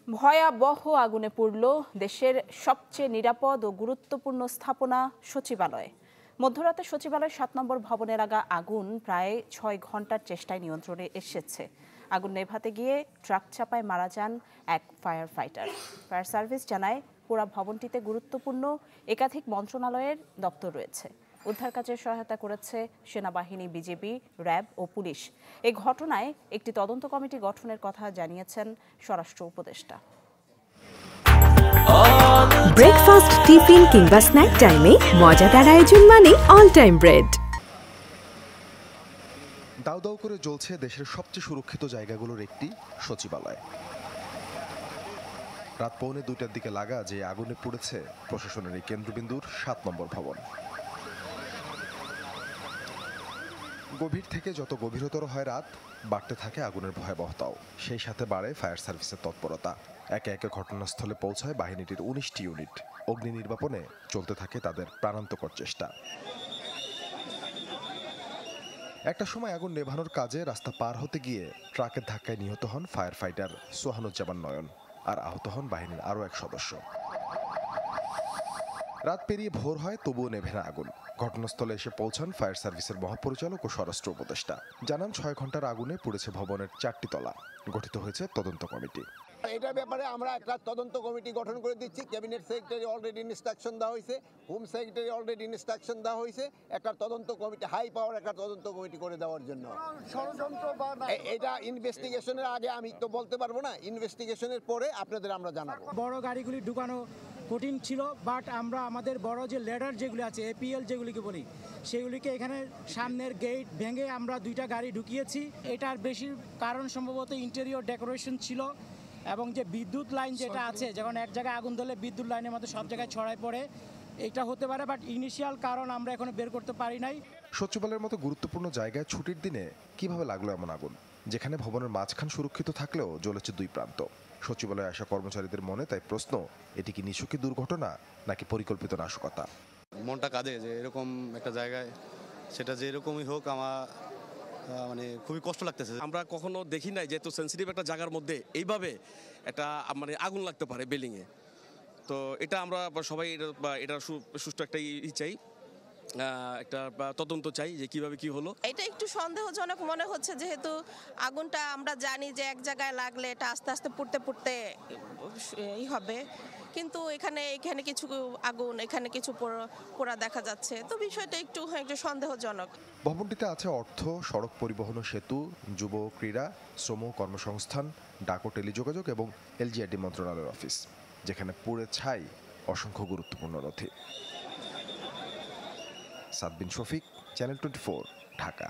ভয়াবহ আগুনে পুড়ল দেশের সবচেয়ে নিরাপদ ও গুরুত্বপূর্ণ স্থাপনা সচিবালয়। মধ্যরাতে সচিবালয় ৭ নম্বর ভবনে লাগা আগুন প্রায় ৬ ঘন্টার চেষ্টায় নিয়ন্ত্রণে এসেছে। আগুন নেভাতে গিয়ে ট্রাক চাপায় মারা যান এক ফায়ার ফাইটার। ফায়ার সার্ভিস জানায় পুরো ভবনটিতে গুরুত্বপূর্ণ একাধিক মন্ত্রণালয়ের দপ্তর রয়েছে। উদ্ধার কাজে সহায়তা করেছে সেনাবাহিনী, বিজিবি, র্যাব ও পুলিশ। এই ঘটনায় একটি তদন্ত কমিটি গঠনের কথা জানিয়েছেন স্বরাষ্ট্র উপদেষ্টা। ব্রেকফাস্ট, টিফিন কিংবা স্ন্যাক টাইমে মজাদার আয়োজন মানে অল টাইম ব্রেড। দাউ দাউ করে জ্বলছে দেশের সবচেয়ে সুরক্ষিত জায়গাগুলোর একটি সচিবালয়। রাত 1:45টার দিকে লাগা যে আগুনে পুড়েছে প্রশাসনের এই কেন্দ্রবিন্দুর ৭ নম্বর ভবন। গভীর থেকে যত গভীরতর হয় রাত, বাড়তে থাকে আগুনের ভয়াবহতাও। সেই সাথে বাড়ে ফায়ার সার্ভিসের তৎপরতা। একে একে ঘটনাস্থলে পৌঁছায় বাহিনীটির ১৯টি ইউনিট। অগ্নি নির্বাপনে চলতে থাকে তাদের প্রাণান্তকর চেষ্টা। একটা সময় আগুন নেভানোর কাজে রাস্তা পার হতে গিয়ে ট্রাকের ধাক্কায় নিহত হন ফায়ার ফাইটার সোহানুজ্জামান নয়ন, আর আহত হন বাহিনীর আরও এক সদস্য। রাত পেরিয়ে ভোর হয়, তবুও নেভে না আগুন। ঘটনাস্থলে এসে পৌঁছান ফায়ার সার্ভিসের মহাপরিচালক ও স্বরাষ্ট্র উপদেষ্টা। জানান ৬ ঘন্টার আগুনে পুড়েছে ভবনের 4টি তলা। গঠিত হয়েছে তদন্ত কমিটি। এটার ব্যাপারে আমরা একটা তদন্ত কমিটি গঠন করে দিচ্ছি। ক্যাবিনেট সেক্রেটারি অলরেডি ইনস্ট্রাকশন দেওয়া হয়েছে, হোম সেক্রেটারি অলরেডি ইনস্ট্রাকশন দেওয়া হয়েছে একটা তদন্ত কমিটি, হাই পাওয়ার একটা তদন্ত কমিটি করে দেওয়ার জন্য। এটা ইনভেস্টিগেশনের আগে আমি তো বলতে পারবো না, ইনভেস্টিগেশনের পরে আপনাদের আমরা জানাবো। বড় গাড়িগুলি ঢুকানো কঠিন ছিল, বাট আমরা আমাদের বড় যে লেডার যেগুলি আছে, এপিএল যেগুলিকে বলি, সেগুলিকে এখানে সামনের গেট ভেঙে আমরা 2টা গাড়ি ঢুকিয়েছি। এটার বেশি কারণ সম্ভবত ইন্টেরিয়র ডেকোরেশন ছিল, এবং যে বিদ্যুৎ লাইন যেটা আছে, যখন এক জায়গায় আগুন ধরলে বিদ্যুৎ লাইনের মধ্যে সব জায়গায় ছড়ায় পড়ে, এটা হতে পারে। বাট ইনিশিয়াল কারণ আমরা এখনো বের করতে পারি নাই। সচিবালয়ের মতো গুরুত্বপূর্ণ জায়গায় ছুটির দিনে কিভাবে লাগলো এমন আগুন, যেখানে ভবনের মাঝখান সুরক্ষিত থাকলেও জ্বলেছে 2 প্রান্ত। সচিবালয়ে আসা কর্মচারীদের মনে তাই প্রশ্ন, এটি কি নিছকই দুর্ঘটনা নাকি পরিকল্পিত নাশকতা? মনটা কাঁদে যে এরকম একটা জায়গায়, সেটা যে এরকমই হোক, আমার মানে খুবই কষ্ট লাগতেছে। আমরা কখনো দেখি নাই যে এত সেন্সিটিভ একটা জায়গার মধ্যে এইভাবে একটা মানে আগুন লাগতে পারে বিল্ডিংয়ে। তো এটা আমরা সবাই এটা সুষ্ঠু একটা চাই, একটা তদন্ত চাই যে কিভাবে কি হলো। এটা একটু সন্দেহজনক মনে হচ্ছে, যেহেতু আগুনটা আমরা জানি যে এক জায়গায় লাগলে এটা আস্তে আস্তে পুড়তে হবে, কিন্তু এখানে কিছু আগুন, এখানে কিছু পোড়া দেখা যাচ্ছে, তো বিষয়টা একটু সন্দেহজনক। ভবনটিতে আছে অর্থ, সড়ক পরিবহন ও সেতু, যুব ক্রীড়া, শ্রম কর্মসংস্থান, ডাক ও টেলিযোগাযোগ এবং এলজিআরডি মন্ত্রণালয়ের অফিস, যেখানে পুড়ে ছাই অসংখ্য গুরুত্বপূর্ণ নথি। সাদবিন শফিক, চ্যানেল 24, ঢাকা।